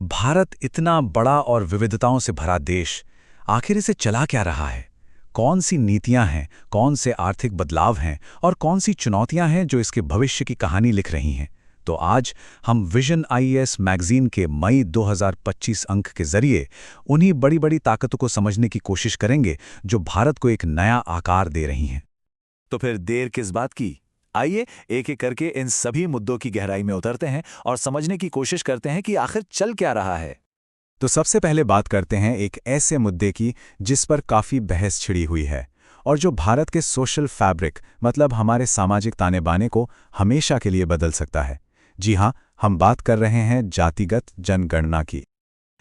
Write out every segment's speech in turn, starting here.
भारत इतना बड़ा और विविधताओं से भरा देश, आखिर इसे चला क्या रहा है? कौन सी नीतियां हैं, कौन से आर्थिक बदलाव हैं और कौन सी चुनौतियां हैं जो इसके भविष्य की कहानी लिख रही हैं? तो आज हम विजन आईएएस मैगजीन के मई 2025 अंक के जरिए उन्हीं बड़ी-बड़ी ताकतों को समझने की कोशिश करेंगे जो भारत को एक नया आकार दे रही हैं। तो फिर देर किस बात की? आइए एक एक करके इन सभी मुद्दों की गहराई में उतरते हैं और समझने की कोशिश करते हैं कि आखिर चल क्या रहा है। तो सबसे पहले बात करते हैं एक ऐसे मुद्दे की जिस पर काफ़ी बहस छिड़ी हुई है और जो भारत के सोशल फैब्रिक मतलब हमारे सामाजिक ताने बाने को हमेशा के लिए बदल सकता है। जी हाँ, हम बात कर रहे हैं जातिगत जनगणना की।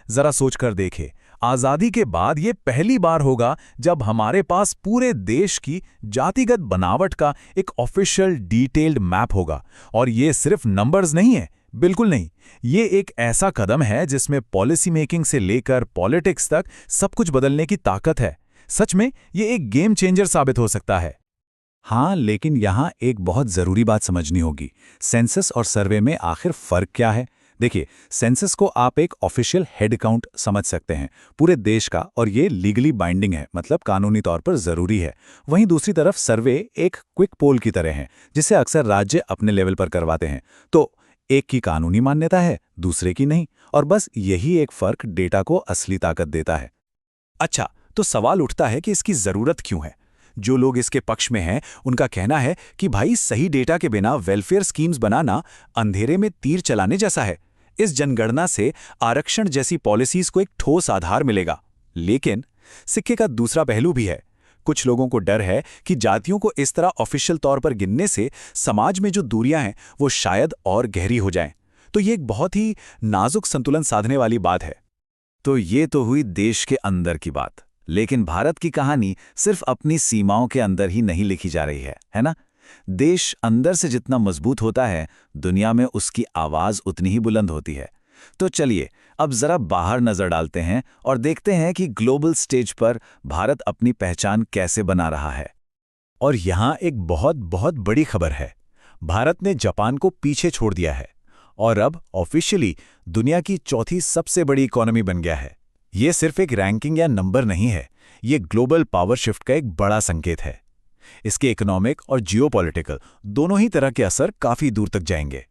जरा सोचकर देखें, आजादी के बाद ये पहली बार होगा जब हमारे पास पूरे देश की जातिगत बनावट का एक ऑफिशियल डिटेल्ड मैप होगा। और ये सिर्फ नंबर्स नहीं है, बिल्कुल नहीं। ये एक ऐसा कदम है जिसमें पॉलिसी मेकिंग से लेकर पॉलिटिक्स तक सब कुछ बदलने की ताकत है। सच में ये एक गेम चेंजर साबित हो सकता है। हाँ, लेकिन यहाँ एक बहुत ज़रूरी बात समझनी होगी। सेंसस और सर्वे में आखिर फ़र्क क्या है? देखिए, सेंसस को आप एक ऑफिशियल हेड काउंट समझ सकते हैं पूरे देश का, और ये लीगली बाइंडिंग है, मतलब कानूनी तौर पर ज़रूरी है। वहीं दूसरी तरफ सर्वे एक क्विक पोल की तरह है जिसे अक्सर राज्य अपने लेवल पर करवाते हैं। तो एक की कानूनी मान्यता है, दूसरे की नहीं, और बस यही एक फ़र्क डेटा को असली ताकत देता है। अच्छा, तो सवाल उठता है कि इसकी ज़रूरत क्यों है? जो लोग इसके पक्ष में हैं, उनका कहना है कि भाई सही डेटा के बिना वेलफेयर स्कीम्स बनाना अंधेरे में तीर चलाने जैसा है। इस जनगणना से आरक्षण जैसी पॉलिसीज को एक ठोस आधार मिलेगा। लेकिन सिक्के का दूसरा पहलू भी है। कुछ लोगों को डर है कि जातियों को इस तरह ऑफिशियल तौर पर गिनने से समाज में जो दूरियां हैं वो शायद और गहरी हो जाएं। तो ये एक बहुत ही नाजुक संतुलन साधने वाली बात है। तो ये तो हुई देश के अंदर की बात, लेकिन भारत की कहानी सिर्फ अपनी सीमाओं के अंदर ही नहीं लिखी जा रही है ना? देश अंदर से जितना मजबूत होता है, दुनिया में उसकी आवाज उतनी ही बुलंद होती है। तो चलिए अब जरा बाहर नजर डालते हैं और देखते हैं कि ग्लोबल स्टेज पर भारत अपनी पहचान कैसे बना रहा है। और यहाँ एक बहुत बहुत बड़ी खबर है। भारत ने जापान को पीछे छोड़ दिया है और अब ऑफिशियली दुनिया की चौथी सबसे बड़ी इकोनॉमी बन गया है। ये सिर्फ एक रैंकिंग या नंबर नहीं है, ये ग्लोबल पावर शिफ्ट का एक बड़ा संकेत है। इसके इकोनॉमिक और जियोपॉलिटिकल दोनों ही तरह के असर काफी दूर तक जाएंगे।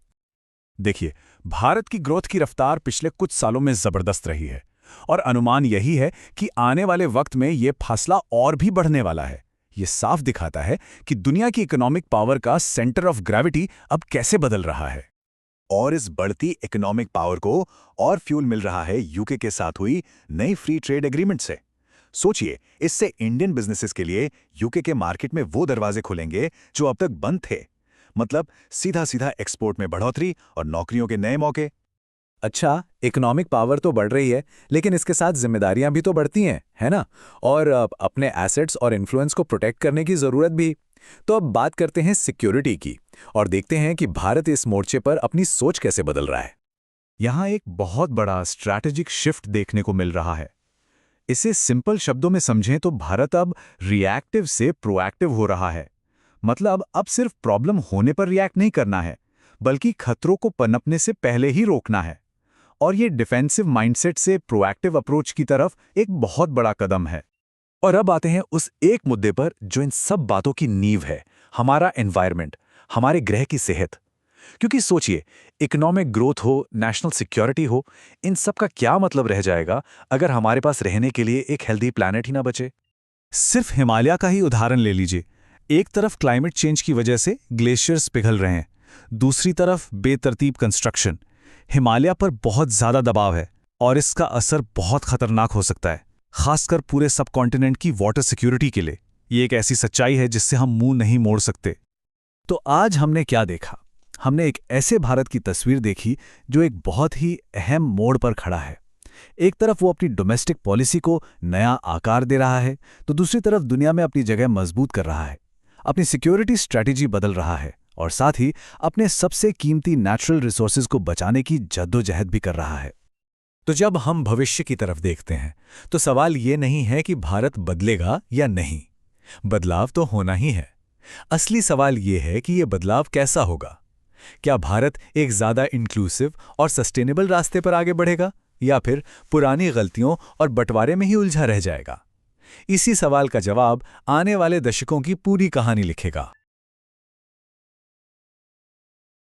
देखिए, भारत की ग्रोथ की रफ्तार पिछले कुछ सालों में जबरदस्त रही है और अनुमान यही है कि आने वाले वक्त में ये फासला और भी बढ़ने वाला है। ये साफ दिखाता है कि दुनिया की इकोनॉमिक पावर का सेंटर ऑफ ग्रेविटी अब कैसे बदल रहा है। और इस बढ़ती इकोनॉमिक पावर को और फ्यूल मिल रहा है यूके के साथ हुई नई फ्री ट्रेड एग्रीमेंट से। सोचिए, इससे इंडियन बिजनेसेस के लिए यूके के मार्केट में वो दरवाजे खुलेंगे जो अब तक बंद थे। मतलब सीधा सीधा एक्सपोर्ट में बढ़ोतरी और नौकरियों के नए मौके। अच्छा, इकोनॉमिक पावर तो बढ़ रही है, लेकिन इसके साथ जिम्मेदारियां भी तो बढ़ती हैं, है ना? और अपने एसेट्स और इन्फ्लुएंस को प्रोटेक्ट करने की जरूरत भी। तो अब बात करते हैं सिक्योरिटी की और देखते हैं कि भारत इस मोर्चे पर अपनी सोच कैसे बदल रहा है। यहाँ एक बहुत बड़ा स्ट्रैटेजिक शिफ्ट देखने को मिल रहा है। इसे सिंपल शब्दों में समझें तो भारत अब रिएक्टिव से प्रोएक्टिव हो रहा है। मतलब अब सिर्फ प्रॉब्लम होने पर रिएक्ट नहीं करना है, बल्कि खतरों को पनपने से पहले ही रोकना है। और ये डिफेंसिव माइंडसेट से प्रोएक्टिव अप्रोच की तरफ एक बहुत बड़ा कदम है। और अब आते हैं उस एक मुद्दे पर जो इन सब बातों की नींव है, हमारा एनवायरनमेंट, हमारे ग्रह की सेहत। क्योंकि सोचिए, इकोनॉमिक ग्रोथ हो, नेशनल सिक्योरिटी हो, इन सब का क्या मतलब रह जाएगा अगर हमारे पास रहने के लिए एक हेल्दी प्लैनेट ही ना बचे। सिर्फ हिमालय का ही उदाहरण ले लीजिए। एक तरफ क्लाइमेट चेंज की वजह से ग्लेशियर्स पिघल रहे हैं, दूसरी तरफ बेतरतीब कंस्ट्रक्शन। हिमालय पर बहुत ज्यादा दबाव है और इसका असर बहुत खतरनाक हो सकता है, खासकर पूरे सबकॉन्टिनेंट की वाटर सिक्योरिटी के लिए। ये एक ऐसी सच्चाई है जिससे हम मुंह नहीं मोड़ सकते। तो आज हमने क्या देखा? हमने एक ऐसे भारत की तस्वीर देखी जो एक बहुत ही अहम मोड़ पर खड़ा है। एक तरफ वो अपनी डोमेस्टिक पॉलिसी को नया आकार दे रहा है, तो दूसरी तरफ दुनिया में अपनी जगह मजबूत कर रहा है, अपनी सिक्योरिटी स्ट्रैटेजी बदल रहा है और साथ ही अपने सबसे कीमती नेचुरल रिसोर्सेज को बचाने की जद्दोजहद भी कर रहा है। तो जब हम भविष्य की तरफ देखते हैं तो सवाल ये नहीं है कि भारत बदलेगा या नहीं। बदलाव तो होना ही है। असली सवाल ये है कि ये बदलाव कैसा होगा। क्या भारत एक ज्यादा इंक्लूसिव और सस्टेनेबल रास्ते पर आगे बढ़ेगा या फिर पुरानी गलतियों और बंटवारे में ही उलझा रह जाएगा? इसी सवाल का जवाब आने वाले दशकों की पूरी कहानी लिखेगा।